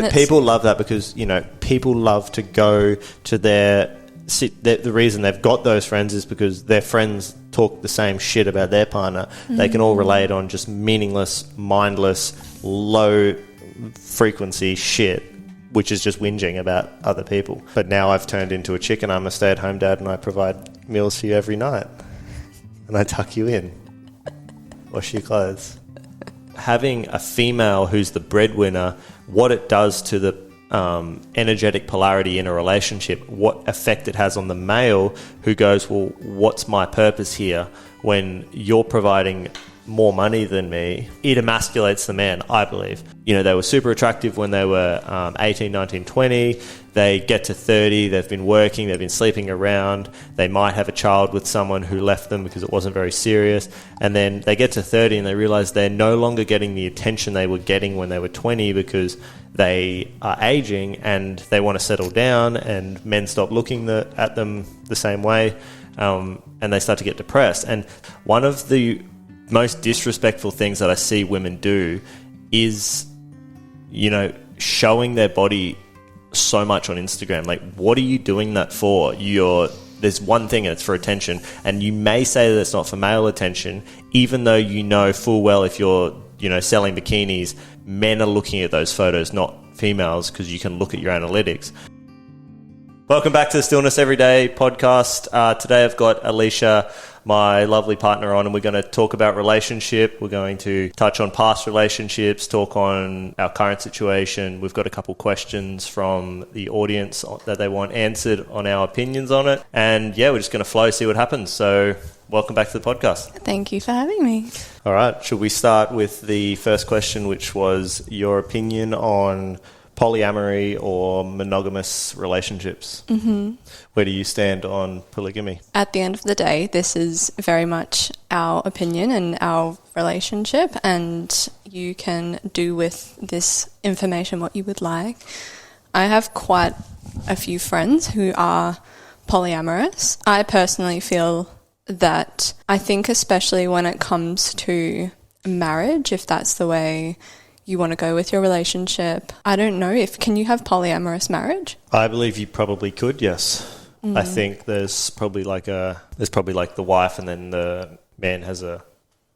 But people love that because, people love to go to the reason they've got those friends is because their friends talk the same shit about their partner. They can all relate on just meaningless, mindless, low frequency shit, which is just whinging about other people. But now I've turned into a chicken. I'm a stay-at-home dad and I provide meals for you every night. And I tuck you in. Wash your clothes. Having a female who's the breadwinner, what it does to the energetic polarity in a relationship, what effect it has on the male who goes, well, what's my purpose here? When you're providing more money than me, it emasculates the man, I believe. They were super attractive when they were 18, 19, 20. They get to 30, they've been working, they've been sleeping around. They might have a child with someone who left them because it wasn't very serious. And then they get to 30 and they realize they're no longer getting the attention they were getting when they were 20 because they are aging and they want to settle down, and men stop looking at them the same way, and they start to get depressed. And one of the most disrespectful things that I see women do is, showing their body so much on Instagram. Like, what are you doing that for? There's one thing and it's for attention. And you may say that it's not for male attention, even though you know full well if you're, selling bikinis, men are looking at those photos, not females, because you can look at your analytics. Welcome back to the Stillness Everyday podcast. Today I've got Alicia, my lovely partner, on, and we're going to talk about relationship. We're going to touch on past relationships, talk on our current situation. We've got a couple questions from the audience that they want answered on our opinions on it. And we're just going to flow, see what happens. So welcome back to the podcast. Thank you for having me. All right. Should we start with the first question, which was your opinion on polyamory or monogamous relationships? Mm-hmm. Where do you stand on polygamy? At the end of the day, this is very much our opinion and our relationship, and you can do with this information what you would like. I have quite a few friends who are polyamorous. I personally feel that I think especially when it comes to marriage, if that's the way you want to go with your relationship, I don't know can you have polyamorous marriage? I believe you probably could, yes. I think there's probably like the wife and then the man has a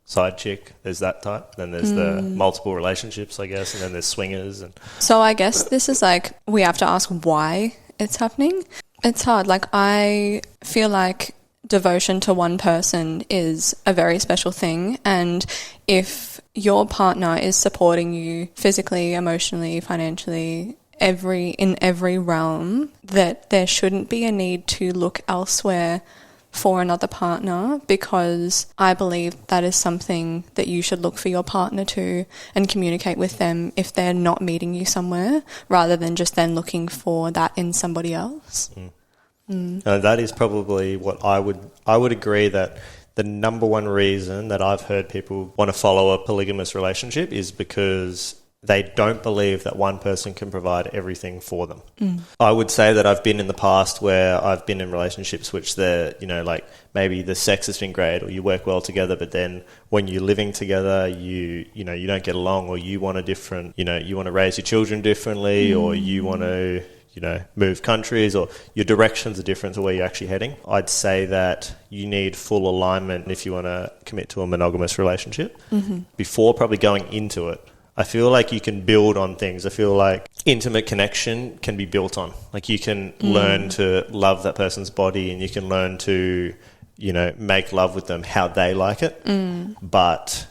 side chick. There's that type. Then there's the multiple relationships, I guess, and then there's swingers. And so I guess this is we have to ask why it's happening. It's hard. I feel like devotion to one person is a very special thing, and if your partner is supporting you physically, emotionally, financially, in every realm, that there shouldn't be a need to look elsewhere for another partner, because I believe that is something that you should look for your partner to and communicate with them if they're not meeting you somewhere, rather than just then looking for that in somebody else. That is probably what I would agree, that the number one reason that I've heard people want to follow a polygamous relationship is because they don't believe that one person can provide everything for them. I would say that I've been in the past where I've been in relationships which maybe the sex has been great or you work well together, but then when you're living together, you don't get along, or you want a different, you want to raise your children differently, or you want to move countries, or your directions are different to where you're actually heading. I'd say that you need full alignment if you want to commit to a monogamous relationship before probably going into it. I feel like you can build on things. I feel like intimate connection can be built on. Like you can learn to love that person's body, and you can learn to, make love with them how they like it. But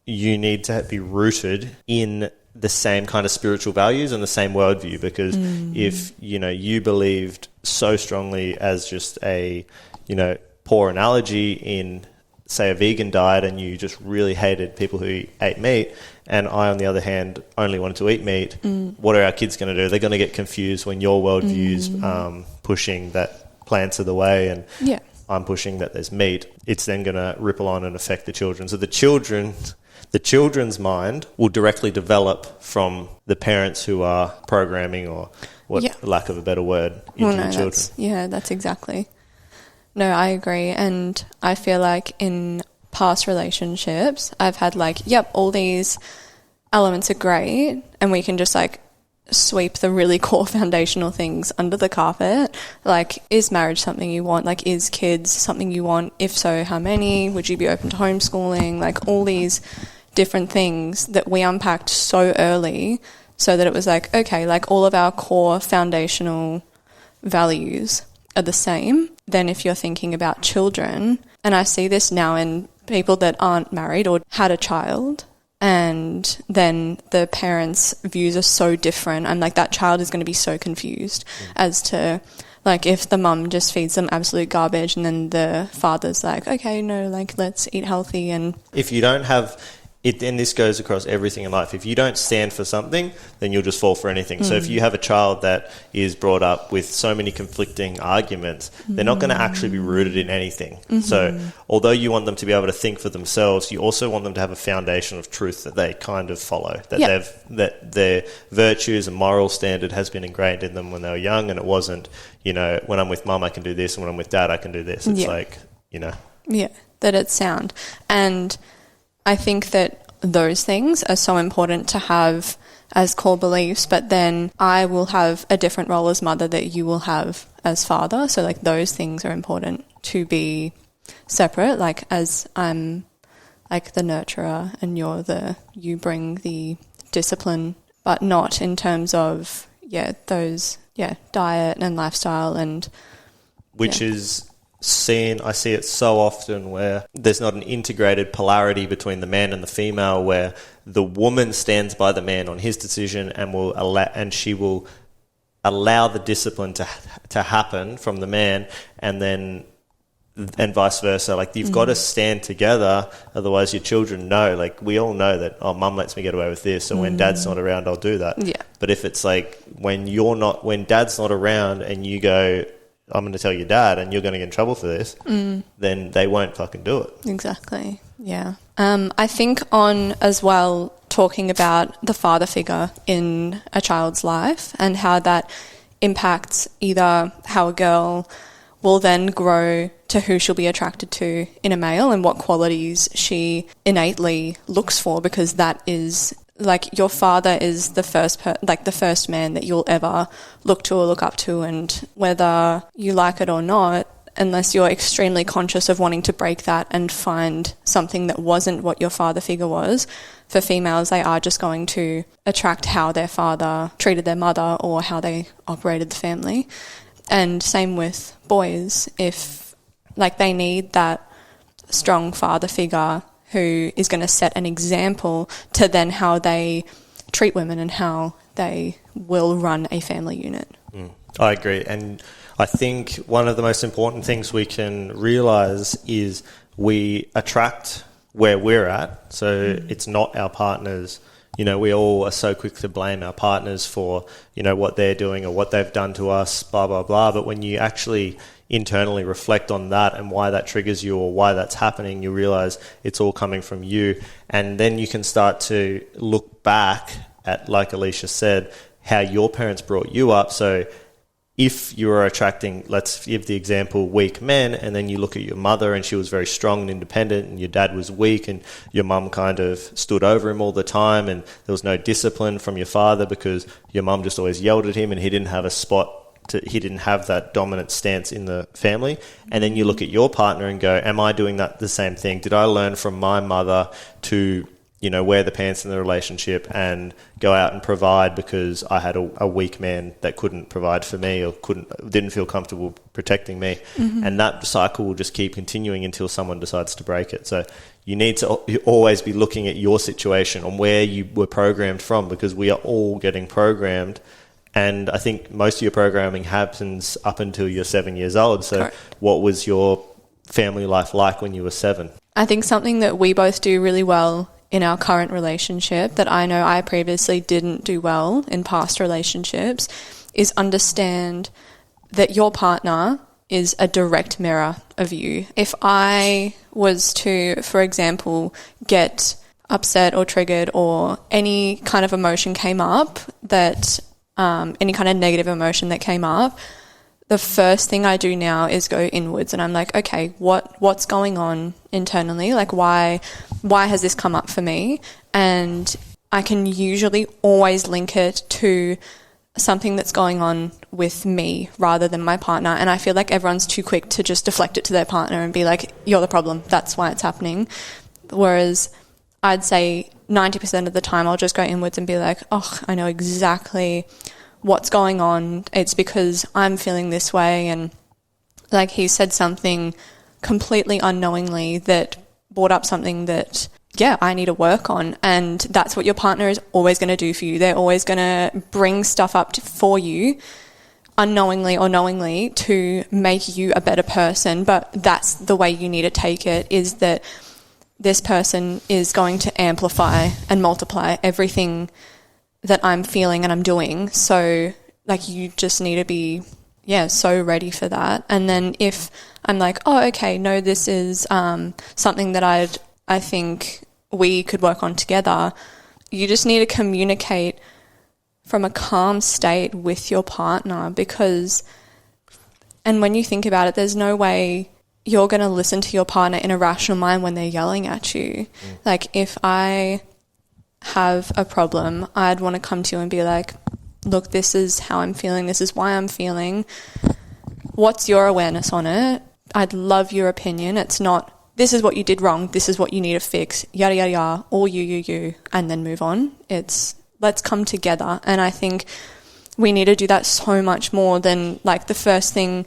you need to be rooted in the same kind of spiritual values and the same worldview, because if you believed so strongly, as just a poor analogy, in say a vegan diet, and you just really hated people who ate meat, and I on the other hand only wanted to eat meat, what are our kids going to do? They're going to get confused when your worldview's pushing that plants are the way, and I'm pushing that there's meat. It's then going to ripple on and affect the children. So the children's mind will directly develop from the parents who are programming, or lack of a better word, into the children. That's exactly. No, I agree. And I feel like in past relationships, I've had all these elements are great, and we can just sweep the really core foundational things under the carpet. Like, is marriage something you want? Like, is kids something you want? If so, how many? Would you be open to homeschooling? Like, all these different things that we unpacked so early, so that it was like, okay, like all of our core foundational values are the same. Then if you're thinking about children, and I see this now in people that aren't married or had a child, and then the parents' views are so different, and like that child is going to be so confused as to, like, if the mum just feeds them absolute garbage and then the father's like, okay, no, like, let's eat healthy. And if you don't have it, and this goes across everything in life, if you don't stand for something, then you'll just fall for anything. So if you have a child that is brought up with so many conflicting arguments, they're not going to actually be rooted in anything. So although you want them to be able to think for themselves, you also want them to have a foundation of truth that they kind of follow, that that their virtues and moral standard has been ingrained in them when they were young, and it wasn't, you know, when I'm with mum I can do this, and when I'm with dad I can do this. It's like, you know. Yeah, that it's sound. And I think that those things are so important to have as core beliefs, but then I will have a different role as mother that you will have as father. So like those things are important to be separate, like as I'm like the nurturer and you bring the discipline, but not in terms of, diet and lifestyle and... Which is... I see it so often where there's not an integrated polarity between the man and the female, where the woman stands by the man on his decision and she will allow the discipline to happen from the man, and vice versa. Like, you've got to stand together, otherwise your children know. Like, we all know that, oh, mum lets me get away with this, so when dad's not around I'll do that. Yeah. But if it's like when dad's not around and you go, I'm going to tell your dad and you're going to get in trouble for this, then they won't fucking do it. Exactly, yeah. I think on, as well, talking about the father figure in a child's life and how that impacts either how a girl will then grow to who she'll be attracted to in a male and what qualities she innately looks for, because that is... Like, your father is the first man that you'll ever look to or look up to, and whether you like it or not, unless you're extremely conscious of wanting to break that and find something that wasn't what your father figure was, for females, they are just going to attract how their father treated their mother or how they operated the family. And same with boys, if, like, they need that strong father figure who is going to set an example to then how they treat women and how they will run a family unit. I agree. And I think one of the most important things we can realise is we attract where we're at. So it's not our partners. You know, we all are so quick to blame our partners for, you know, what they're doing or what they've done to us, blah, blah, blah. But when you actually internally reflect on that and why that triggers you or why that's happening, you realise it's all coming from you. And then you can start to look back at, like Alicia said, how your parents brought you up. So if you were attracting, let's give the example, weak men, and then you look at your mother and she was very strong and independent, and your dad was weak and your mum kind of stood over him all the time, and there was no discipline from your father because your mum just always yelled at him and he didn't have a spot. He didn't have that dominant stance in the family. And then you look at your partner and go, am I doing that the same thing? Did I learn from my mother to, you know, wear the pants in the relationship and go out and provide because I had a weak man that couldn't provide for me or didn't feel comfortable protecting me? And that cycle will just keep continuing until someone decides to break it. So you need to always be looking at your situation and where you were programmed from, because we are all getting programmed. And I think most of your programming happens up until you're 7 years old. So Correct. What was your family life like when you were 7? I think something that we both do really well in our current relationship that I know I previously didn't do well in past relationships is understand that your partner is a direct mirror of you. If I was to, for example, get upset or triggered or any kind of emotion came up that... any kind of negative emotion that came up, the first thing I do now is go inwards and I'm like, okay, what's going on internally? Like, why has this come up for me? And I can usually always link it to something that's going on with me rather than my partner. And I feel like everyone's too quick to just deflect it to their partner and be like, you're the problem, that's why it's happening. Whereas I'd say 90% of the time I'll just go inwards and be like, oh, I know exactly what's going on. It's because I'm feeling this way. And like he said something completely unknowingly that brought up something that, yeah, I need to work on. And that's what your partner is always going to do for you. They're always going to bring stuff up for you, unknowingly or knowingly, to make you a better person. But that's the way you need to take it, is that this person is going to amplify and multiply everything that I'm feeling and I'm doing. So like you just need to be, so ready for that. And then if I'm like, oh, okay, no, this is something that I think we could work on together, you just need to communicate from a calm state with your partner, because, and when you think about it, there's no way you're going to listen to your partner in a rational mind when they're yelling at you. Like if I have a problem, I'd want to come to you and be like, look, this is how I'm feeling. This is why I'm feeling. What's your awareness on it? I'd love your opinion. It's not, this is what you did wrong, this is what you need to fix, yada, yada, yada, or you, and then move on. It's, let's come together. And I think we need to do that so much more than, like, the first thing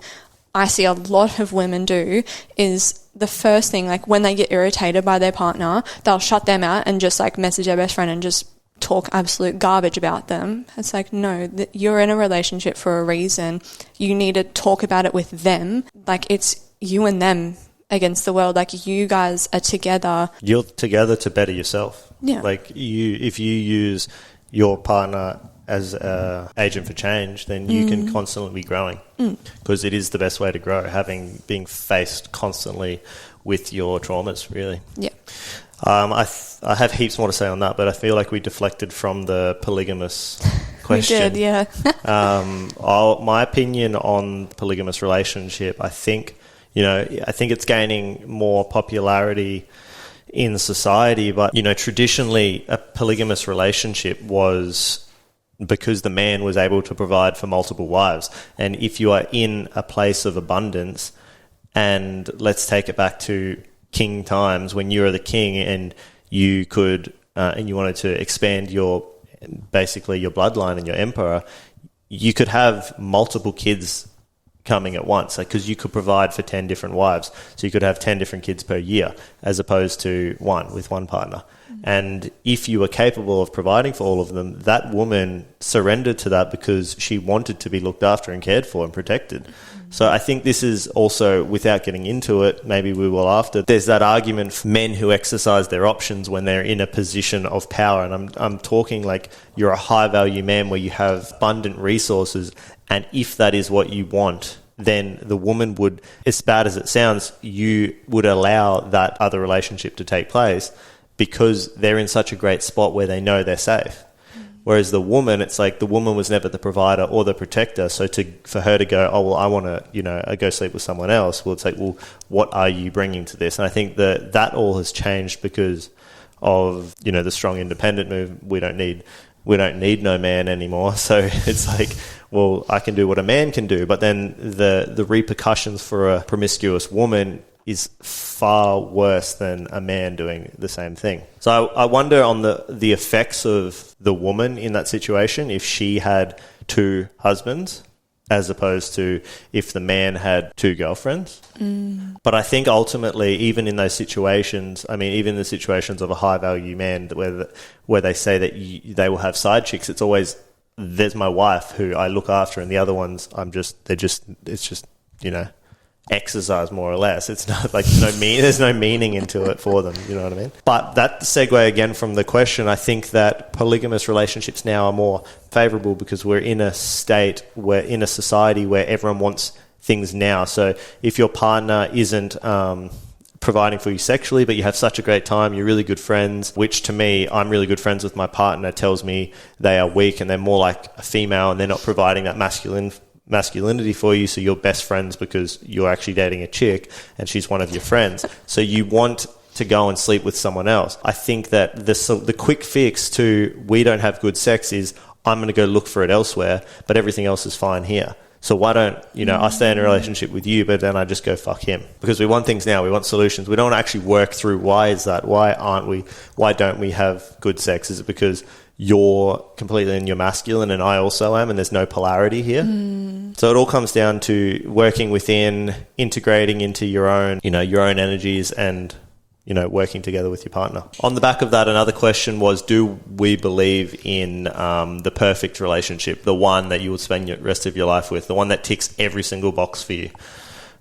I see a lot of women do is the first thing, like when they get irritated by their partner, they'll shut them out and just like message their best friend and just talk absolute garbage about them. It's like, no, you're in a relationship for a reason. You need to talk about it with them. Like it's you and them against the world. Like you guys are together. You're together to better yourself. Yeah. Like if you use your partner as an agent for change, then you can constantly be growing, because it is the best way to grow, being faced constantly with your traumas, really. Yeah. I have heaps more to say on that, but I feel like we deflected from the polygamous question. We did, yeah. My opinion on polygamous relationship, I think it's gaining more popularity in society, but, traditionally a polygamous relationship was because the man was able to provide for multiple wives. And if you are in a place of abundance, and let's take it back to king times when you were the king and you could, and you wanted to expand your bloodline and your emperor, you could have multiple kids coming at once, because you could provide for 10 different wives. So you could have 10 different kids per year as opposed to one with one partner. And if you were capable of providing for all of them, that woman surrendered to that because she wanted to be looked after and cared for and protected. So I think this is also, without getting into it, maybe we will after, there's that argument for men who exercise their options when they're in a position of power. And I'm talking like you're a high value man where you have abundant resources, and if that is what you want, then the woman would, as bad as it sounds, you would allow that other relationship to take place because they're in such a great spot where they know they're safe. Whereas the woman, it's like the woman was never the provider or the protector. So for her to go, oh, well, I want to, go sleep with someone else. Well, it's like, well, what are you bringing to this? And I think that all has changed because of, the strong independent movement. We don't need no man anymore. So it's like, well, I can do what a man can do. But then the repercussions for a promiscuous woman is far worse than a man doing the same thing. So I wonder on the effects of the woman in that situation, if she had two husbands as opposed to if the man had two girlfriends. But I think ultimately, even in those situations, even the situations of a high-value man where they say that they will have side chicks, it's always, there's my wife who I look after, and the other ones, it's just exercise more or less. It's not like there's no meaning into it for them, you know what I mean? But that segue again from the question, I think that polygamous relationships now are more favourable because we're in a society where everyone wants things now. So if your partner isn't providing for you sexually, but you have such a great time, you're really good friends, which to me, I'm really good friends with my partner, tells me they are weak and they're more like a female and they're not providing that masculinity for you, so you're best friends because you're actually dating a chick and she's one of your friends. So you want to go and sleep with someone else. I think that the quick fix to we don't have good sex is I'm going to go look for it elsewhere, but everything else is fine here. So why don't, I stay in a relationship with you, but then I just go fuck him? Because we want things now. We want solutions. We don't actually work through why is that? Why don't we have good sex? Is it because you're completely in your masculine and I also am and there's no polarity here? So it all comes down to working within, integrating into your own energies and working together with your partner. On the back of that, another question was, do we believe in the perfect relationship, the one that you would spend the rest of your life with, the one that ticks every single box for you?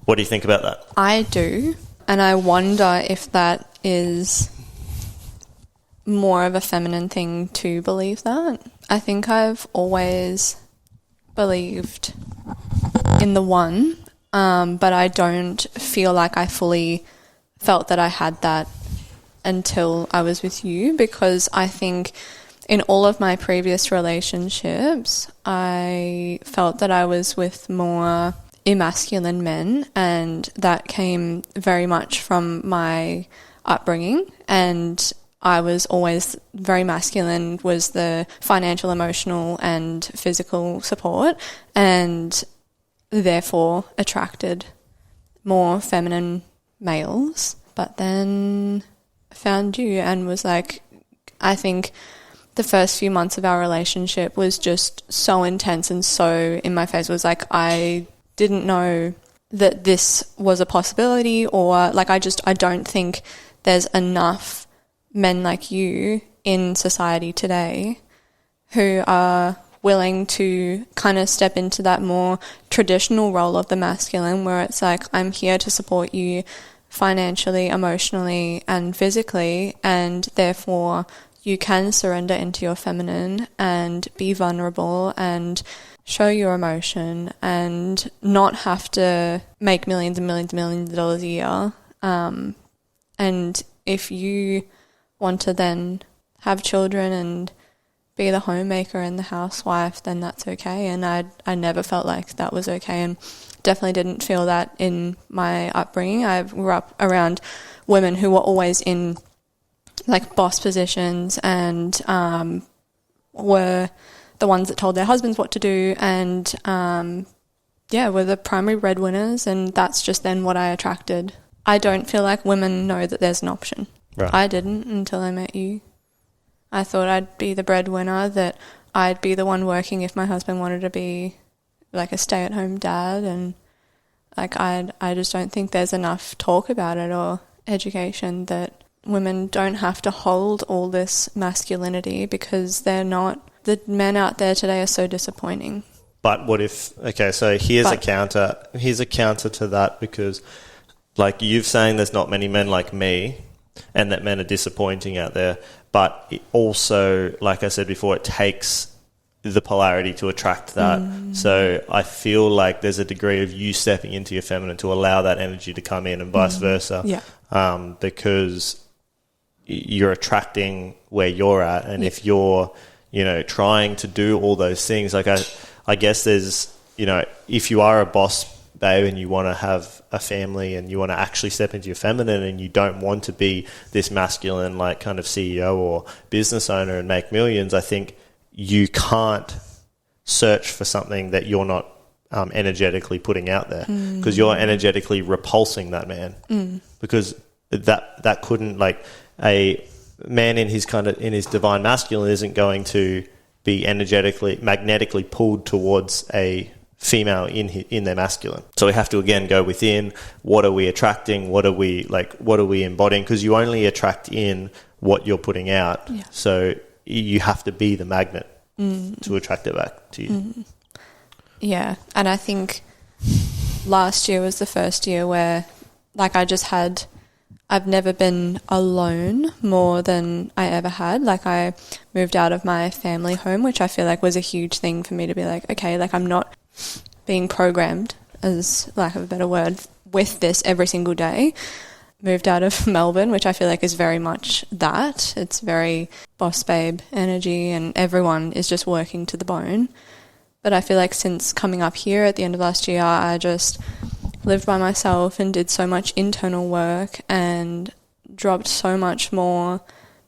What do you think about that? I do, and I wonder if that is more of a feminine thing to believe that. I think I've always believed in the one, but I don't feel like I fully felt that I had that until I was with you, because I think in all of my previous relationships I felt that I was with more emasculine men, and that came very much from my upbringing, and I was always very masculine, was the financial, emotional and physical support, and therefore attracted more feminine males. But then I found you and was like, I think the first few months of our relationship was just so intense and so in my face. It was like I didn't know that this was a possibility, or like I don't think there's enough men like you in society today who are willing to kind of step into that more traditional role of the masculine, where it's like, I'm here to support you financially, emotionally and physically, and therefore you can surrender into your feminine and be vulnerable and show your emotion and not have to make millions and millions and millions of dollars a year. And if you want to then have children and be the homemaker and the housewife, then that's okay. And I never felt like that was okay, and definitely didn't feel that in my upbringing. I grew up around women who were always in like boss positions and were the ones that told their husbands what to do, and were the primary breadwinners, and that's just then what I attracted. I don't feel like women know that there's an option. Right. I didn't until I met you. I thought I'd be the breadwinner, that I'd be the one working if my husband wanted to be like a stay-at-home dad, and like I just don't think there's enough talk about it or education that women don't have to hold all this masculinity, because they're not. The men out there today are so disappointing. But what if, okay, so here's a counter to that, because like you've saying there's not many men like me and that men are disappointing out there, but it also, like I said before, it takes the polarity to attract that. So I feel like there's a degree of you stepping into your feminine to allow that energy to come in, and vice versa. Yeah. Because you're attracting where you're at, and if you're, trying to do all those things, like I guess there's, if you are a boss babe and you want to have a family and you want to actually step into your feminine and you don't want to be this masculine like kind of CEO or business owner and make millions, I think you can't search for something that you're not energetically putting out there, because you're energetically repulsing that man, because that couldn't, like, a man in his divine masculine isn't going to be magnetically pulled towards a female in their masculine. So we have to again go within. What are we attracting? What are we embodying? Because you only attract in what you're putting out. Yeah. So you have to be the magnet to attract it back to you. Yeah, and I think last year was the first year where, like, I've never been alone more than I ever had. Like, I moved out of my family home, which I feel like was a huge thing for me to be like, okay, like, I'm not being programmed, as lack of a better word, with this every single day. Moved out of Melbourne, which I feel like is very much that. It's very boss babe energy and everyone is just working to the bone. But I feel like since coming up here at the end of last year, I just lived by myself and did so much internal work and dropped so much more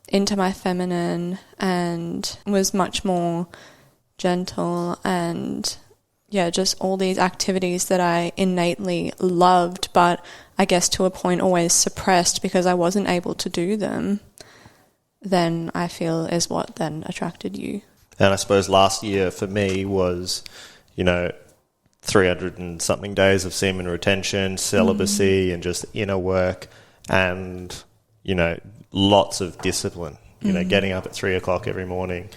into my feminine and was much more gentle, and yeah, just all these activities that I innately loved, but I guess to a point always suppressed because I wasn't able to do them, then I feel is what then attracted you. And I suppose last year for me was, 300 and something days of semen retention, celibacy, and just inner work, and, lots of discipline. Getting up at 3 o'clock every morning,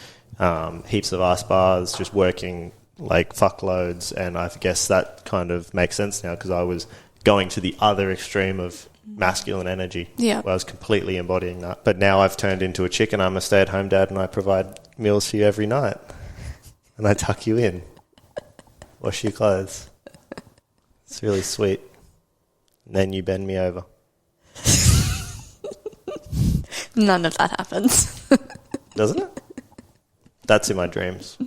heaps of ice bars, just working like fuckloads. And I guess that kind of makes sense now because I was going to the other extreme of masculine energy. Yeah. Where I was completely embodying that. But now I've turned into a chicken. I'm a stay-at-home dad and I provide meals for you every night. And I tuck you in. Wash your clothes. It's really sweet. And then you bend me over. None of that happens. Doesn't it? That's in my dreams.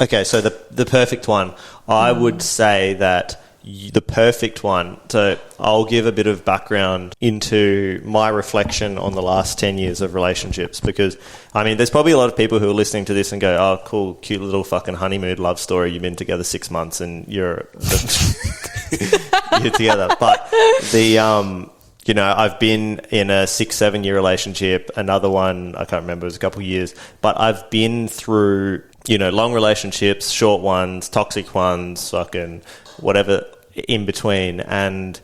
Okay, so the perfect one. I would say that the perfect one, so I'll give a bit of background into my reflection on the last 10 years of relationships because, there's probably a lot of people who are listening to this and go, oh, cool, cute little fucking honeymoon love story. You've been together 6 months and you're together. But I've been in a 6-7 year relationship, another one, I can't remember, it was a couple of years, but I've been through, long relationships, short ones, toxic ones, fucking whatever in between. And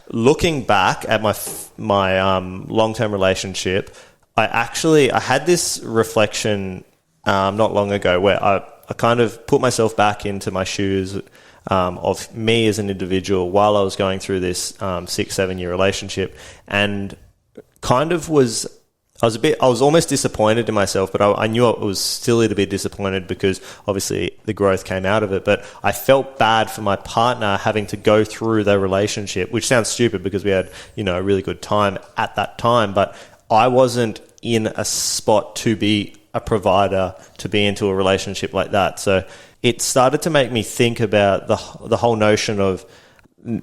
looking back at my long-term relationship, I had this reflection not long ago where I kind of put myself back into my shoes of me as an individual while I was going through this 6-7 year relationship, and kind of I was almost disappointed in myself, but I knew I was still a little bit disappointed because obviously the growth came out of it. But I felt bad for my partner having to go through their relationship, which sounds stupid because we had, a really good time at that time. But I wasn't in a spot to be a provider, to be into a relationship like that. So it started to make me think about the whole notion of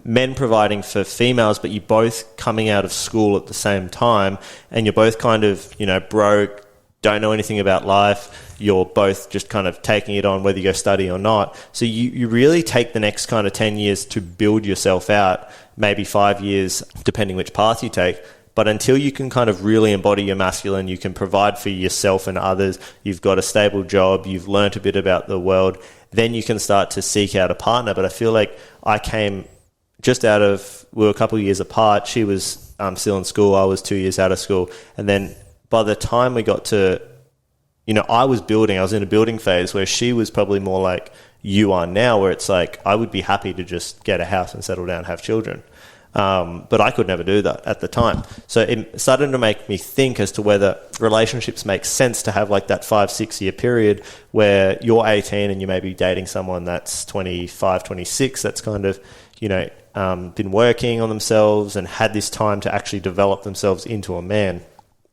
men providing for females, but you're both coming out of school at the same time and you're both kind of, broke, don't know anything about life. You're both just kind of taking it on whether you go study or not. So you really take the next kind of 10 years to build yourself out, maybe 5 years, depending which path you take. But until you can kind of really embody your masculine, you can provide for yourself and others, you've got a stable job, you've learnt a bit about the world, then you can start to seek out a partner. But I feel like I came we were a couple of years apart. She was still in school. I was 2 years out of school. And then by the time we got to, I was in a building phase where she was probably more like you are now, where it's like, I would be happy to just get a house and settle down and have children. But I could never do that at the time. So it started to make me think as to whether relationships make sense to have like that 5-6 year period where you're 18 and you may be dating someone that's 25, 26, that's kind of, been working on themselves and had this time to actually develop themselves into a man.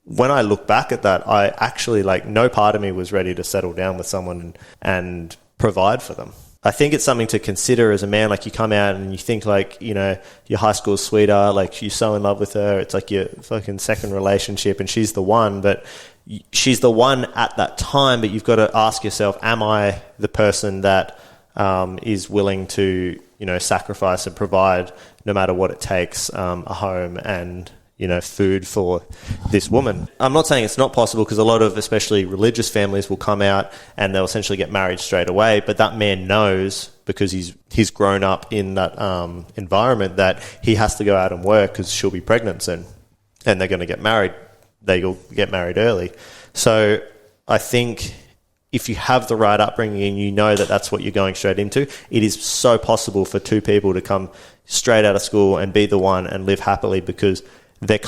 When I look back at that, I actually, no part of me was ready to settle down with someone and provide for them. I think it's something to consider as a man. Like, you come out and you think your high school sweetheart, you're so in love with her. It's like your fucking second relationship and she's the one, but she's the one at that time. But you've got to ask yourself, am I the person that is willing to, sacrifice and provide no matter what it takes, a home and, food for this woman? I'm not saying it's not possible because a lot of, especially religious families, will come out and they'll essentially get married straight away. But that man knows, because he's grown up in that environment, that he has to go out and work because she'll be pregnant soon and they're going to get married. They'll get married early. So I think if you have the right upbringing and you know that that's what you're going straight into, it is so possible for two people to come straight out of school and be the one and live happily, because they're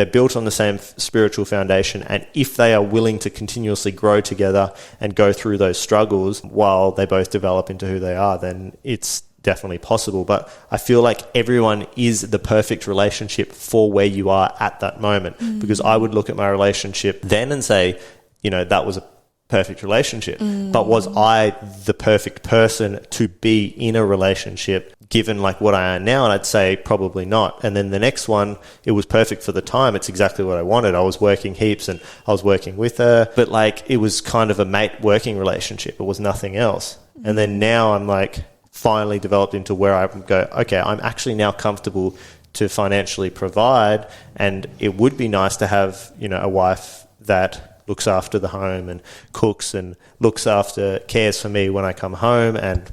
built on the same spiritual foundation. And if they are willing to continuously grow together and go through those struggles while they both develop into who they are, then it's definitely possible. But I feel like everyone is the perfect relationship for where you are at that moment, because I would look at my relationship then and say, that was a perfect relationship. But was I the perfect person to be in a relationship given like what I am now? And I'd say probably not. And then the next one, it was perfect for the time. It's exactly what I wanted. I was working heaps and I was working with her, but like it was kind of a mate working relationship. It was nothing else. And then now I'm like finally developed into where I go, okay, I'm actually now comfortable to financially provide, and it would be nice to have, you know, a wife that looks after the home and cooks and looks after, cares for me when I come home, and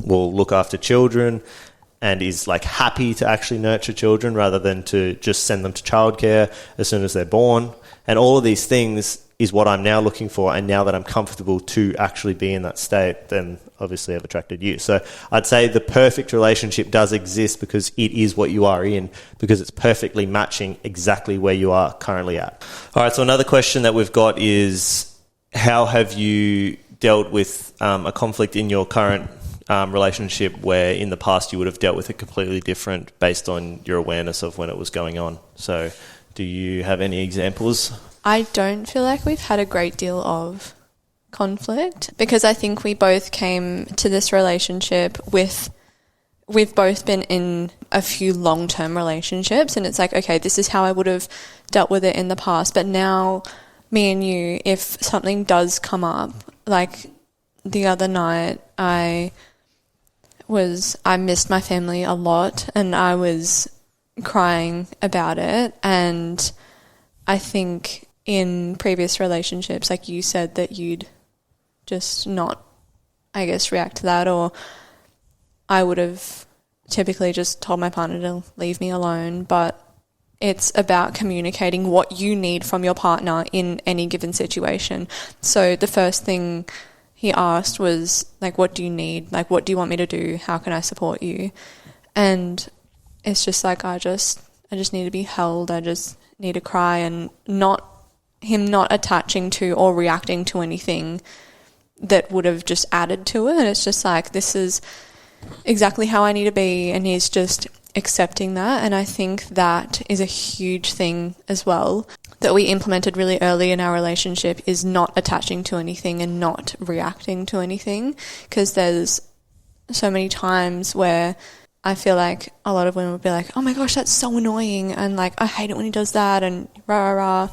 will look after children and is like happy to actually nurture children rather than to just send them to childcare as soon as they're born. And all of these things is what I'm now looking for. And now that I'm comfortable to actually be in that state, then obviously I've attracted you. So I'd say the perfect relationship does exist because it is what you are in, because it's perfectly matching exactly where you are currently at. All right, so another question that we've got is, how have you dealt with a conflict in your current relationship where in the past you would have dealt with it completely different based on your awareness of when it was going on? So do you have any examples? I don't feel like we've had a great deal of conflict because I think we both came to this relationship we've both been in a few long-term relationships, and it's like, okay, this is how I would have dealt with it in the past. But now me and you, if something does come up, like the other night, I missed my family a lot and I was crying about it. And I think in previous relationships, like you said, that you'd just not, I guess, react to that, or I would have typically just told my partner to leave me alone. But it's about communicating what you need from your partner in any given situation. So the first thing he asked was, like, what do you need? Like, what do you want me to do? How can I support you? And it's just like, I just need to be held. I just need to cry, and not attaching to or reacting to anything that would have just added to it. And it's just like, this is exactly how I need to be, and he's just accepting that. And I think that is a huge thing as well that we implemented really early in our relationship, is not attaching to anything and not reacting to anything, because there's so many times where I feel like a lot of women would be like, oh my gosh, that's so annoying, and like, I hate it when he does that, and rah, rah, rah.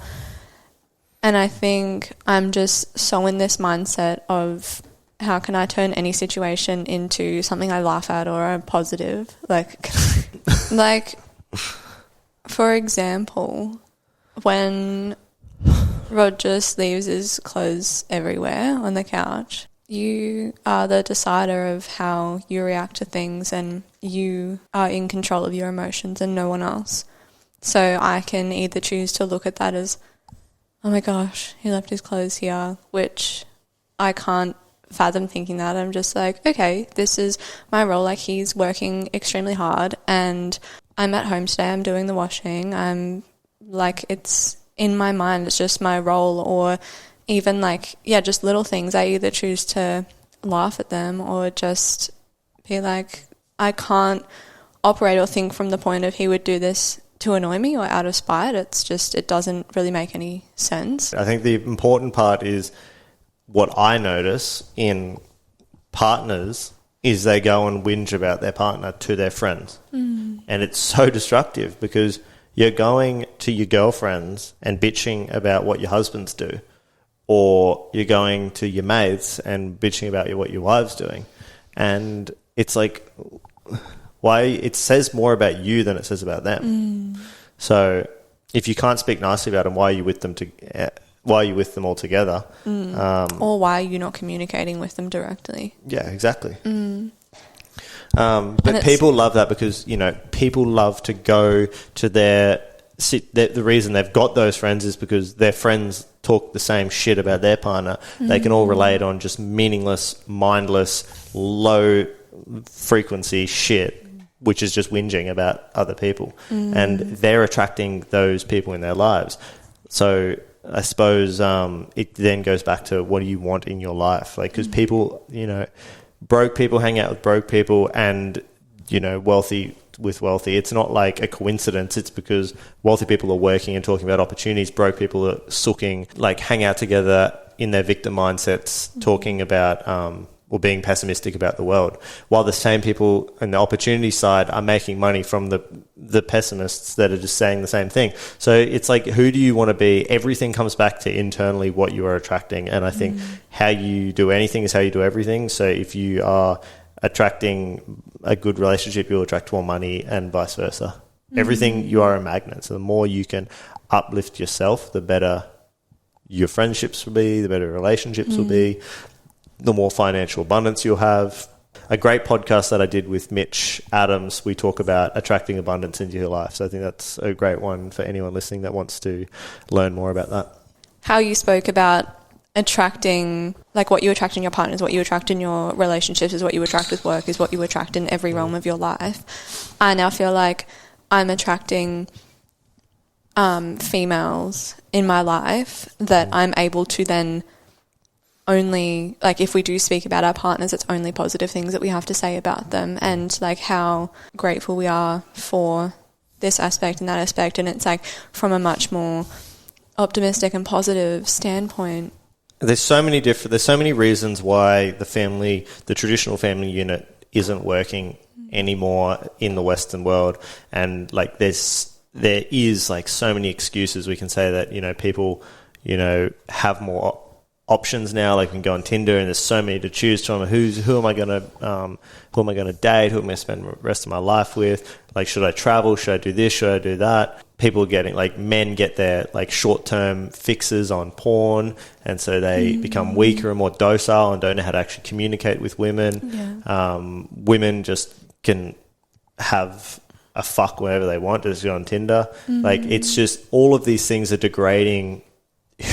And I think I'm just so in this mindset of, how can I turn any situation into something I laugh at or a positive? Like, for example, when Rod just leaves his clothes everywhere on the couch, you are the decider of how you react to things, and you are in control of your emotions and no one else. So I can either choose to look at that as, oh my gosh, he left his clothes here, which I can't fathom thinking that. I'm just like, okay, this is my role. Like, he's working extremely hard and I'm at home today, I'm doing the washing. I'm like, it's in my mind, it's just my role. Or even like, yeah, just little things. I either choose to laugh at them or just be like, I can't operate or think from the point of he would do this to annoy me or out of spite. It's just, it doesn't really make any sense. I think the important part is, what I notice in partners is they go and whinge about their partner to their friends. And it's so destructive, because you're going to your girlfriends and bitching about what your husbands do, or you're going to your mates and bitching about what your wife's doing. And it's like, why? It says more about you than it says about them. So if you can't speak nicely about them, why are you with them why are you with them all together? Or why are you not communicating with them directly? Yeah, exactly. But people love that, because, you know, people love to go to the reason they've got those friends is because their friends talk the same shit about their partner. They can all relate on just meaningless, mindless, low frequency shit, which is just whinging about other people. And they're attracting those people in their lives. So I suppose it then goes back to, what do you want in your life? Like, because people, you know, broke people hang out with broke people, and, you know, wealthy with wealthy. It's not like a coincidence. It's because wealthy people are working and talking about opportunities. Broke people are sooking, like, hang out together in their victim mindsets, talking about or being pessimistic about the world, while the same people on the opportunity side are making money from the pessimists that are just saying the same thing. So it's like, who do you want to be? Everything comes back to internally what you are attracting. And I think how you do anything is how you do everything. So if you are attracting a good relationship, you'll attract more money, and vice versa. Everything, you are a magnet. So the more you can uplift yourself, the better your friendships will be, the better relationships will be, the more financial abundance you'll have. A great podcast that I did with Mitch Adams, we talk about attracting abundance into your life. So I think that's a great one for anyone listening that wants to learn more about that. How you spoke about attracting, like what you attract in your partners, what you attract in your relationships is what you attract with work, is what you attract in every realm of your life. I now feel like I'm attracting females in my life that I'm able to then only, like, if we do speak about our partners, it's only positive things that we have to say about them, and like how grateful we are for this aspect and that aspect. And it's like from a much more optimistic and positive standpoint. There's so many reasons why the traditional family unit isn't working anymore in the Western world. And like there is like so many excuses. We can say that, people, have more options now. Like, we can go on Tinder and there's so many to choose from. Who am I going to date? Who am I going to spend the rest of my life with? Like, should I travel? Should I do this? Should I do that? People getting, like, men get their like short-term fixes on porn, and so they become weaker and more docile and don't know how to actually communicate with women. Women just can have a fuck whenever they want, just go on Tinder. Like, it's just, all of these things are degrading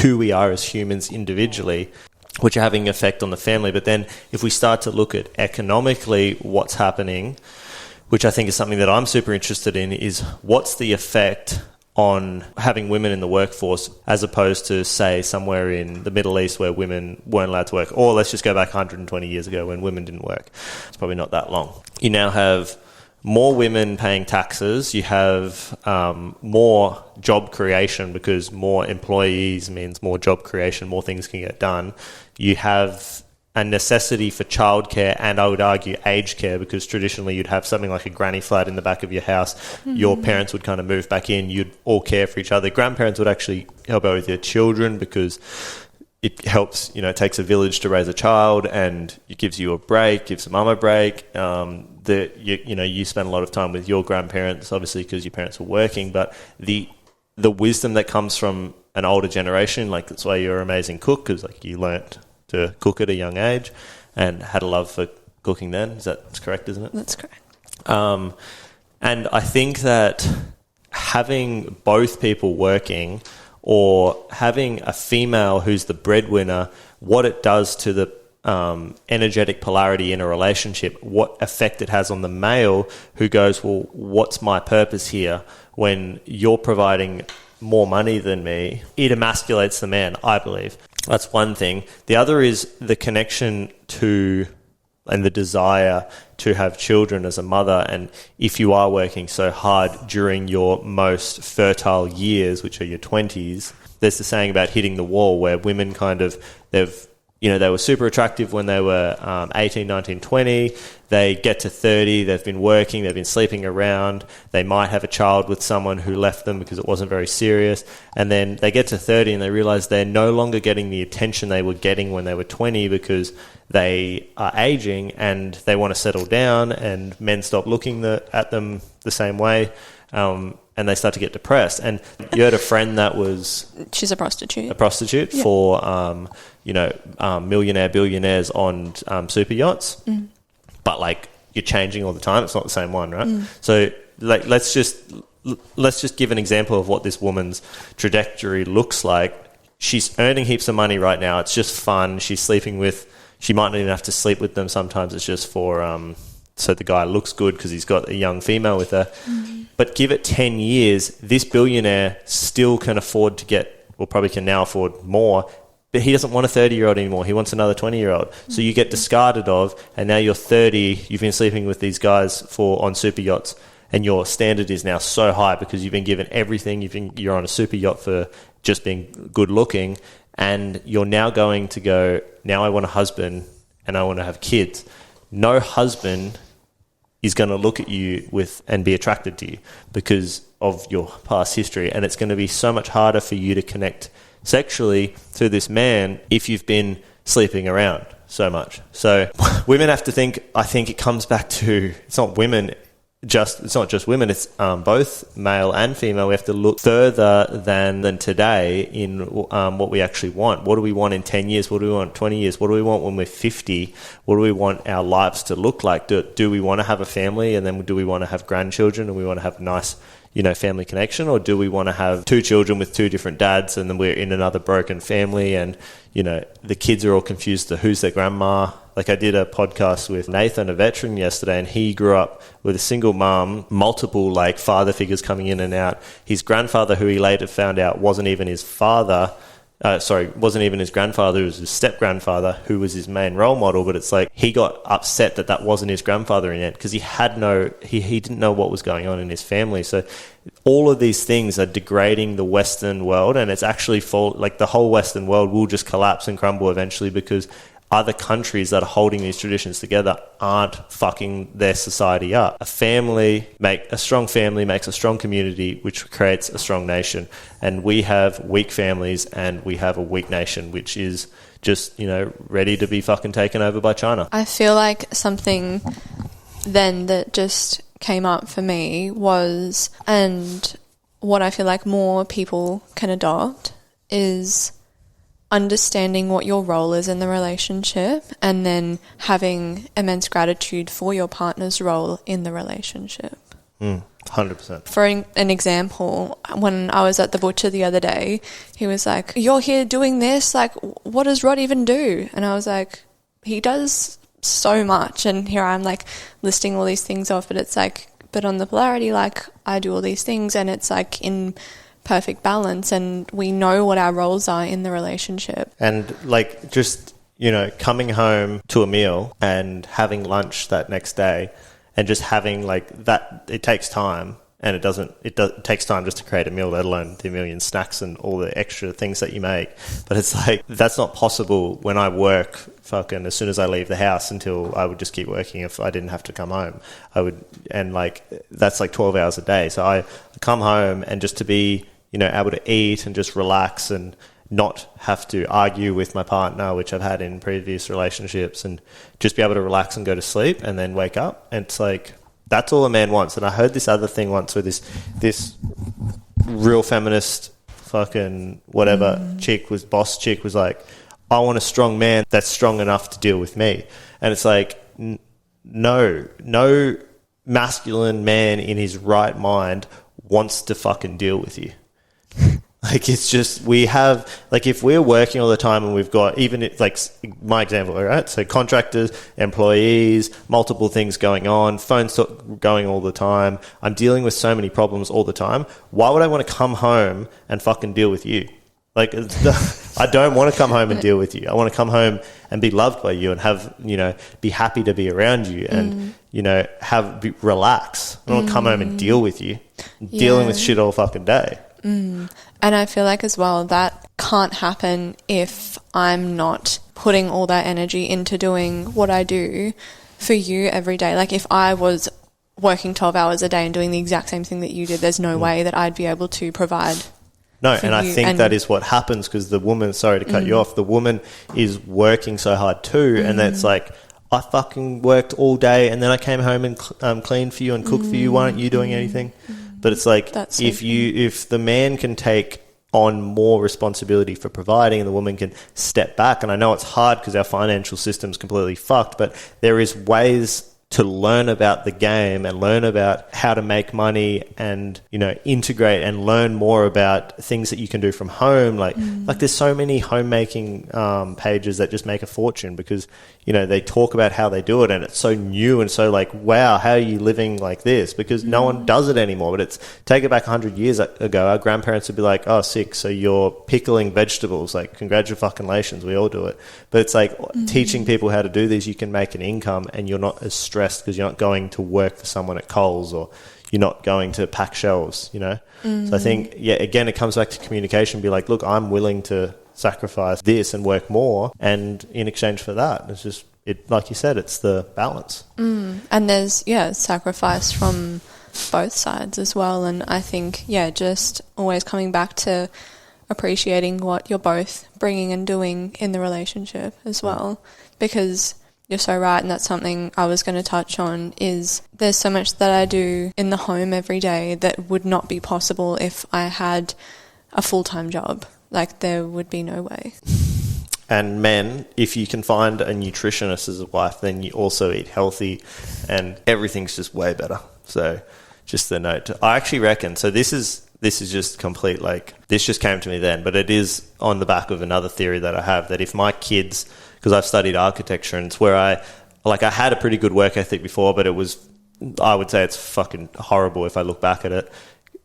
who we are as humans individually, which are having an effect on the family. But then if we start to look at economically what's happening, which I think is something that I'm super interested in, is what's the effect on having women in the workforce as opposed to, say, somewhere in the Middle East where women weren't allowed to work, or let's just go back 120 years ago when women didn't work. It's probably not that long. You now have more women paying taxes. You have more job creation, because more employees means more job creation, more things can get done. You have a necessity for childcare, and I would argue aged care, because traditionally you'd have something like a granny flat in the back of your house. Your parents would kind of move back in. You'd all care for each other. Grandparents would actually help out with your children, because it helps, it takes a village to raise a child, and it gives you a break, gives mum a break. You spend a lot of time with your grandparents, obviously, because your parents were working, but the wisdom that comes from an older generation, like, that's why you're an amazing cook, because like you learnt to cook at a young age and had a love for cooking then. That's correct, isn't it? That's correct. And I think that having both people working, or having a female who's the breadwinner, what it does to the energetic polarity in a relationship, what effect it has on the male who goes, well, what's my purpose here? When you're providing more money than me, it emasculates the man, I believe. That's one thing. The other is the connection to and the desire to have children as a mother. And if you are working so hard during your most fertile years, which are your 20s, there's the saying about hitting the wall, where women they were super attractive when they were 18, 19, 20. They get to 30, they've been working, they've been sleeping around. They might have a child with someone who left them because it wasn't very serious. And then they get to 30 and they realize they're no longer getting the attention they were getting when they were 20, because they are aging and they want to settle down, and men stop looking at them the same way. And they start to get depressed. And you had a friend that was... She's a prostitute. Yeah. For, millionaire, billionaires on super yachts. But, like, you're changing all the time. It's not the same one, right? So, like, let's just give an example of what this woman's trajectory looks like. She's earning heaps of money right now. It's just fun. She's sleeping with... She might not even have to sleep with them. Sometimes it's just for... so the guy looks good because he's got a young female with her. But give it 10 years, this billionaire still can afford to get, well, probably can now afford more, but he doesn't want a 30-year-old anymore. He wants another 20-year-old. So you get discarded of, and now you're 30, you've been sleeping with these guys on super yachts, and your standard is now so high because you've been given everything. You're on a super yacht for just being good looking, and you're now going to go, now I want a husband and I want to have kids, no husband is going to look at you and be attracted to you because of your past history. And it's going to be so much harder for you to connect sexually to this man if you've been sleeping around so much. So women have to think, I think it comes back to, it's not just women, it's both male and female. We have to look further than today in what we actually want. What do we want in 10 years? What do we want in 20 years? What do we want when we're 50? What do we want our lives to look like? Do we want to have a family, and then do we want to have grandchildren, and we want to have nice, family connection? Or do we want to have 2 children with 2 different dads, and then we're in another broken family, and the kids are all confused to who's their grandma? Like, I did a podcast with Nathan, a veteran, yesterday, and he grew up with a single mum, multiple father figures coming in and out. His grandfather, who he later found out wasn't even his father, wasn't even his grandfather, it was his step-grandfather, who was his main role model. But it's like, he got upset that wasn't his grandfather in it, because he didn't know what was going on in his family. So all of these things are degrading the Western world, and it's actually the whole Western world will just collapse and crumble eventually, because other countries that are holding these traditions together aren't fucking their society up. A strong family makes a strong community, which creates a strong nation. And we have weak families, and we have a weak nation, which is just, ready to be fucking taken over by China. I feel like something then that just came up for me was, and what I feel like more people can adopt, is understanding what your role is in the relationship, and then having immense gratitude for your partner's role in the relationship. 100%. For an example, when I was at the butcher the other day, he was like, "You're here doing this? Like, what does Rod even do?" And I was like, "He does so much." And here I'm listing all these things off, but it's but on the polarity, I do all these things, and it's in perfect balance, and we know what our roles are in the relationship. And just coming home to a meal and having lunch that next day, and just having that, it takes time, and it takes time just to create a meal, let alone the million snacks and all the extra things that you make. But it's that's not possible when I work fucking as soon as I leave the house, until I would just keep working if I didn't have to come home. I would, and that's 12 hours a day. So I come home, and just to be able to eat and just relax and not have to argue with my partner, which I've had in previous relationships, and just be able to relax and go to sleep and then wake up. And it's that's all a man wants. And I heard this other thing once where this real feminist fucking whatever boss chick was like, "I want a strong man that's strong enough to deal with me." And it's no masculine man in his right mind wants to fucking deal with you. It's just, we have, if we're working all the time, and we've got, even my example, right? So contractors, employees, multiple things going on, phones going all the time. I'm dealing with so many problems all the time. Why would I want to come home and fucking deal with you? I don't want to come home and deal with you. I want to come home and be loved by you, and have, be happy to be around you, and, relax. I don't want to come home and deal with you. Dealing with shit all fucking day. And I feel as well, that can't happen if I'm not putting all that energy into doing what I do for you every day. If I was working 12 hours a day and doing the exact same thing that you did, there's no way that I'd be able to provide. No, and I think that is what happens, because the woman, sorry to cut you off, the woman is working so hard too, and that's I fucking worked all day, and then I came home and cleaned for you and cooked for you. Why aren't you doing anything? But it's if the man can take on more responsibility for providing, and the woman can step back, and I know it's hard because our financial system's completely fucked, but there is ways to learn about the game and learn about how to make money, and integrate and learn more about things that you can do from home. There's so many homemaking pages that just make a fortune, because they talk about how they do it, and it's so new and so wow, how are you living like this? Because no one does it anymore. But take it back 100 years ago, our grandparents would be like, "Oh, sick, so you're pickling vegetables, congratulations, we all do it." But it's teaching people how to do this, you can make an income, and you're not as stressed because you're not going to work for someone at Coles, or you're not going to pack shelves, So I think, again, it comes back to communication. Be like, look, I'm willing to sacrifice this and work more, and in exchange for that, it's just it, like you said, it's the balance. And there's, sacrifice from both sides as well. And I think, just always coming back to appreciating what you're both bringing and doing in the relationship as well, because you're so right, and that's something I was going to touch on, is there's so much that I do in the home every day that would not be possible if I had a full-time job. Like, there would be no way. And men, if you can find a nutritionist as a wife, then you also eat healthy and everything's just way better. So just the note. I actually reckon, so this is just complete, like, this just came to me then, but it is on the back of another theory that I have, that if my kids, because I've studied architecture, and it's where I had a pretty good work ethic before, but I would say it's fucking horrible if I look back at it.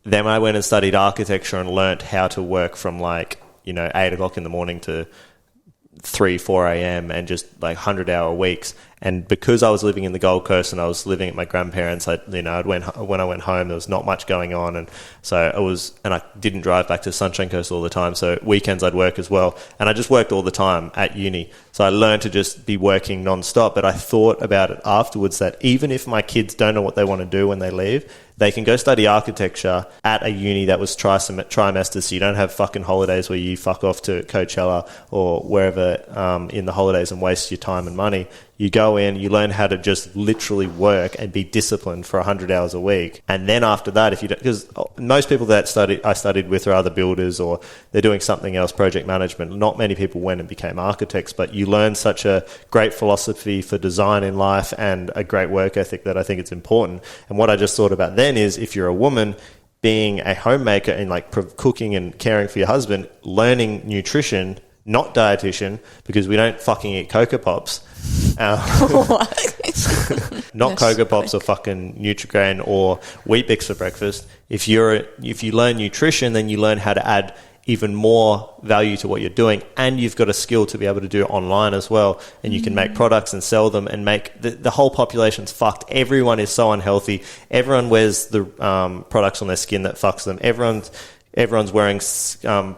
Then I went and studied architecture and learnt how to work from 8 o'clock in the morning to 3, 4 a.m. and just 100-hour weeks. And because I was living in the Gold Coast and I was living at my grandparents', when I went home, there was not much going on. And so I didn't drive back to Sunshine Coast all the time. So weekends I'd work as well. And I just worked all the time at uni. So I learned to just be working non-stop. But I thought about it afterwards that even if my kids don't know what they want to do when they leave, they can go study architecture at a uni that was trimester, so you don't have fucking holidays where you fuck off to Coachella or wherever in the holidays and waste your time and money. You go in, you learn how to just literally work and be disciplined for 100 hours a week. And then after that, because most people that I studied with are either builders or they're doing something else, project management. Not many people went and became architects, but you learn such a great philosophy for design in life and a great work ethic that I think it's important. And what I just thought about then is, if you're a woman, being a homemaker and cooking and caring for your husband, learning nutrition, not dietitian, because we don't fucking eat Cocoa Pops. Not Cocoa Pops or fucking Nutri-Grain or Wheat Bix for breakfast. If you learn nutrition, then you learn how to add even more value to what you're doing, and you've got a skill to be able to do it online as well, and you can make products and sell them and make the whole population's fucked. Everyone is so unhealthy. Everyone wears the products on their skin that fucks them. Everyone's wearing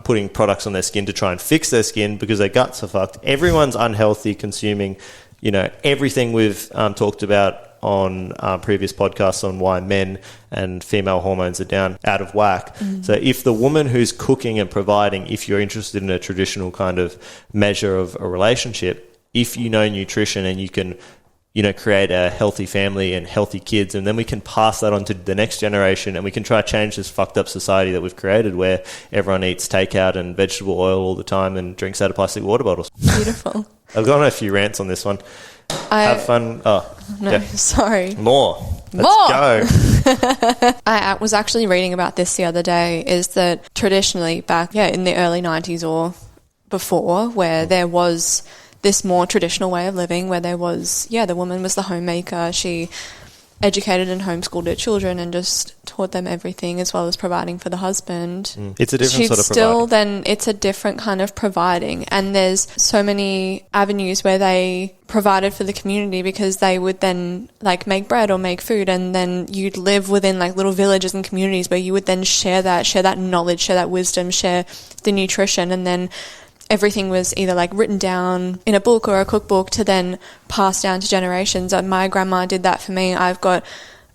putting products on their skin to try and fix their skin because their guts are fucked. Everyone's unhealthy, consuming everything we've talked about on previous podcasts on why men and female hormones are out of whack. So if the woman who's cooking and providing, if you're interested in a traditional kind of measure of a relationship, if you know nutrition and you can create a healthy family and healthy kids, and then we can pass that on to the next generation, and we can try to change this fucked up society that we've created where everyone eats takeout and vegetable oil all the time and drinks out of plastic water bottles. Beautiful. I've gone on a few rants on this one. Have fun. Oh, no, yeah. Sorry. Let's go. I was actually reading about this the other day, is that traditionally back in the early 90s or before, where there was this more traditional way of living, where there was, the woman was the homemaker. She educated and homeschooled her children and just taught them everything, as well as providing for the husband. It's a different sort of providing. It's a different kind of providing. And there's so many avenues where they provided for the community, because they would then make bread or make food, and then you'd live within little villages and communities where you would then share that knowledge, share that wisdom, share the nutrition, and then everything was either written down in a book or a cookbook to then pass down to generations. My grandma did that for me. I've got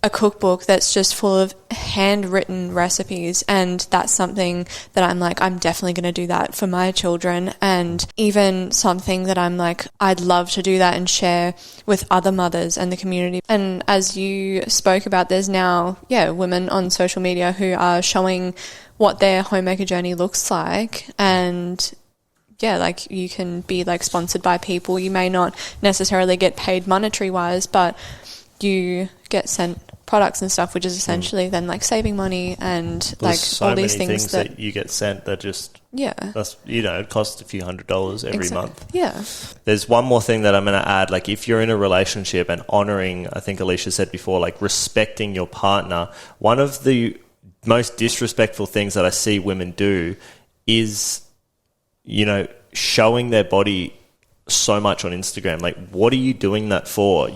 a cookbook that's just full of handwritten recipes, and that's something that I'm definitely going to do that for my children. And even something that I'd love to do that and share with other mothers and the community. And as you spoke about, there's now women on social media who are showing what their homemaker journey looks like, and you can be sponsored by people. You may not necessarily get paid monetary wise, but you get sent products and stuff, which is essentially then saving money, and there's all these many things that you get sent that just that's it costs a few $100s every month. There's one more thing that I'm going to add. If you're in a relationship and honoring, I think Alicia said before, respecting your partner, one of the most disrespectful things that I see women do is showing their body so much on Instagram. What are you doing that for?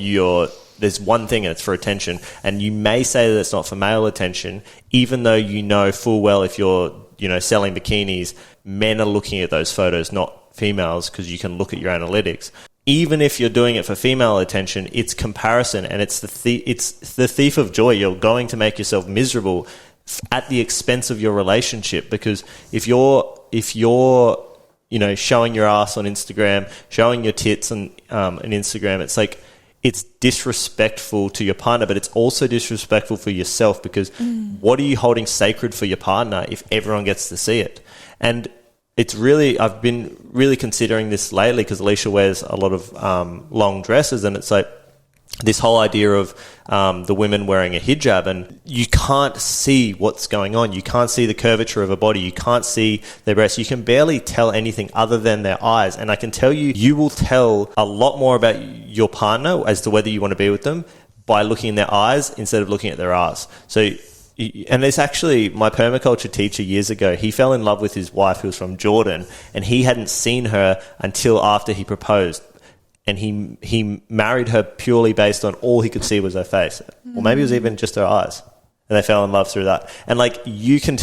There's one thing, and it's for attention. And you may say that it's not for male attention, even though you know full well if you're, selling bikinis, men are looking at those photos, not females, because you can look at your analytics. even if you're doing it for female attention, it's comparison, and it's the thief of joy. You're going to make yourself miserable at the expense of your relationship, because if you're showing your ass on Instagram, showing your tits on Instagram, it's like, it's disrespectful to your partner, but it's also disrespectful for yourself, because what are you holding sacred for your partner if everyone gets to see it? And it's really, I've been really considering this lately, because Alicia wears a lot of long dresses, and it's like this whole idea of the women wearing a hijab, and you can't see what's going on. You can't see the curvature of a body. You can't see their breasts. You can barely tell anything other than their eyes. And I can tell you, you will tell a lot more about your partner as to whether you want to be with them by looking in their eyes instead of looking at their ass. So, and it's actually my permaculture teacher years ago, he fell in love with his wife who was from Jordan, and he hadn't seen her until after he proposed. And he married her purely based on all he could see was her face. Or maybe it was even just her eyes. And they fell in love through that. And like, you can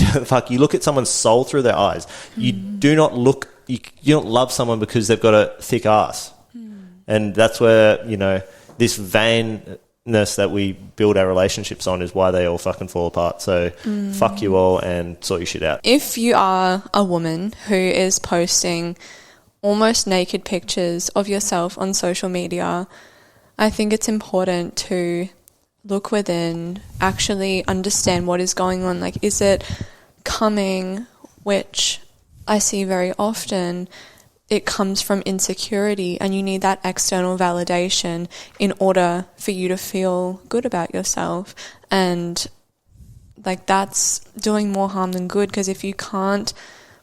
you look at someone's soul through their eyes. You do not look, you don't love someone because they've got a thick ass. And that's where, this vainness that we build our relationships on is why they all fucking fall apart. So fuck you all and sort your shit out. If you are a woman who is posting almost naked pictures of yourself on social media, I think it's important to look within, actually understand what is going on. Like, is it coming, which I see very often, it comes from insecurity, and you need that external validation in order for you to feel good about yourself. And like, that's doing more harm than good, because if you can't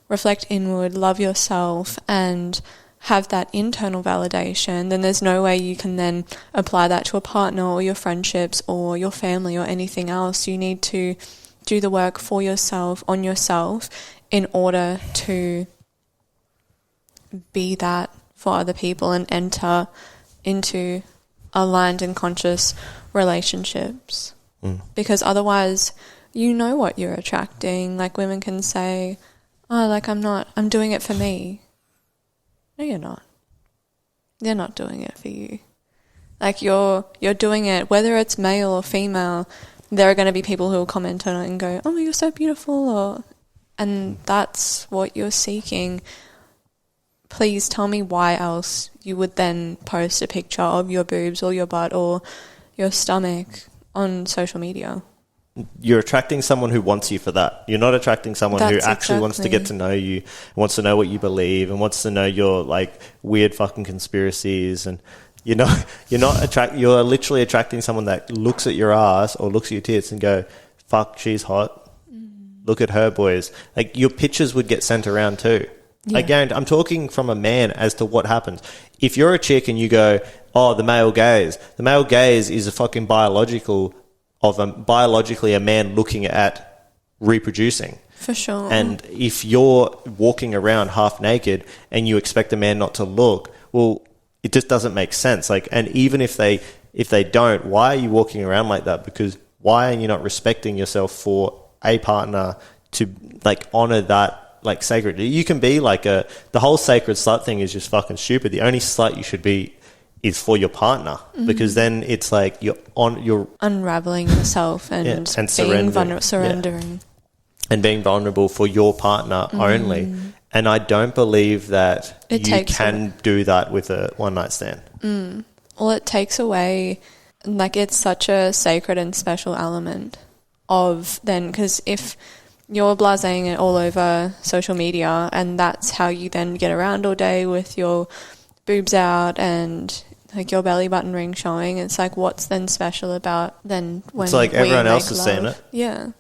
reflect inward, love yourself, and have that internal validation, then there's no way you can then apply that to a partner or your friendships or your family or anything else. You need to do the work for yourself, on yourself, in order to be that for other people and enter into aligned and conscious relationships. Because otherwise, you know what you're attracting. Like, women can say, oh, like, I'm doing it for me. No, you're not. You're not doing it for you. Like, you're doing it, whether it's male or female, there are going to be people who will comment on it and go, oh, you're so beautiful, and that's what you're seeking. Please tell me why else you would then post a picture of your boobs or your butt or your stomach on social media. You're attracting someone who wants you for that. You're not attracting someone who actually wants to get to know you, wants to know what you believe, and wants to know your like weird fucking conspiracies. And you're literally attracting someone that looks at your ass or looks at your tits and go, fuck, she's hot. Look at her, boys. Like, your pictures would get sent around too. Yeah. Again, I'm talking from a man as to what happens. If you're a chick and you go, oh, the male gaze is a fucking biologically a man looking at reproducing. For sure. And if you're walking around half naked and you expect a man not to look, well, it just doesn't make sense. Like, and even if they don't, why are you walking around like that? Because why are you not respecting yourself for a partner to like honor that like sacred? You can be like the whole sacred slut thing is just fucking stupid. The only slut you should be is for your partner, because then it's like you're unraveling yourself and being surrendering. And being vulnerable for your partner only. And I don't believe that you can do that with a one-night stand. Well, it takes away, like, it's such a sacred and special element of then, because if you're blasting it all over social media and that's how you then get around all day with your boobs out and like your belly button ring showing, it's like, what's then special about then when it's like everyone else has seen it? Yeah.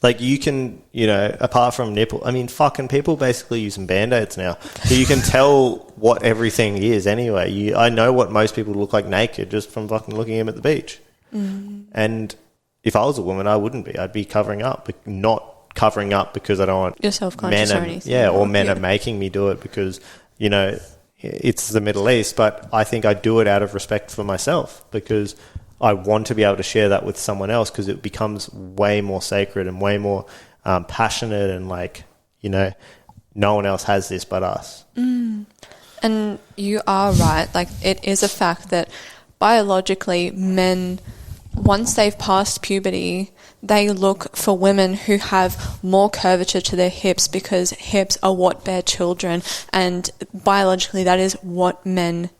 Like, you can, apart from nipple, I mean, fucking people basically using Band-Aids now. So you can tell what everything is anyway. I know what most people look like naked just from fucking looking at them at the beach. And if I was a woman, I wouldn't be. I'd be covering up, but not covering up because I don't want... You're self-conscious or anything. Yeah, or men are making me do it because, it's the Middle East, but I think I do it out of respect for myself because I want to be able to share that with someone else, because it becomes way more sacred and way more passionate, and like, no one else has this but us. And you are right. Like, it is a fact that biologically men, once they've passed puberty, they look for women who have more curvature to their hips, because hips are what bear children, and biologically that is what men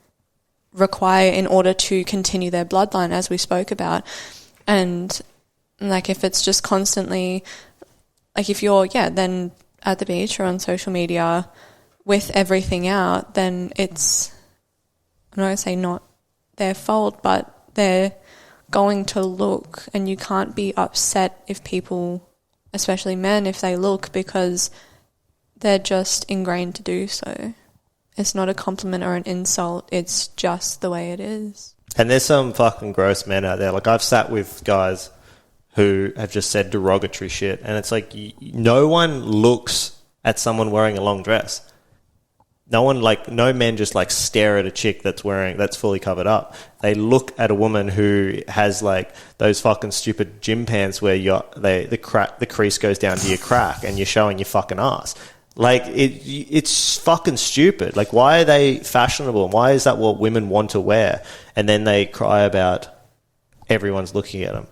require in order to continue their bloodline, as we spoke about. And like, if it's just constantly, like, if you're then at the beach or on social media with everything out, then it's, I'm not going to say not their fault, but they're going to look, and you can't be upset if people, especially men, if they look, because they're just ingrained to do so. It's not a compliment or an insult, it's just the way it is. And there's some fucking gross men out there. Like, I've sat with guys who have just said derogatory shit, and it's like, no one looks at someone wearing a long dress. No men just like stare at a chick that's fully covered up. They look at a woman who has like those fucking stupid gym pants where the crease goes down to your crack and you're showing your fucking ass. Like, it's fucking stupid. Like, why are they fashionable? And why is that what women want to wear? And then they cry about everyone's looking at them,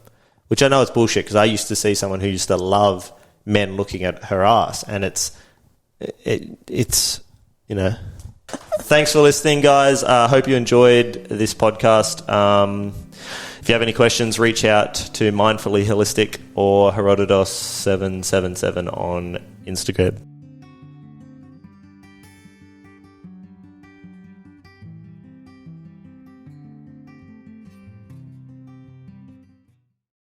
which I know it's bullshit, because I used to see someone who used to love men looking at her ass, and it's you know. Thanks for listening, guys. I hope you enjoyed this podcast. If you have any questions, reach out to Mindfully Holistic or Herodotos 777 on Instagram.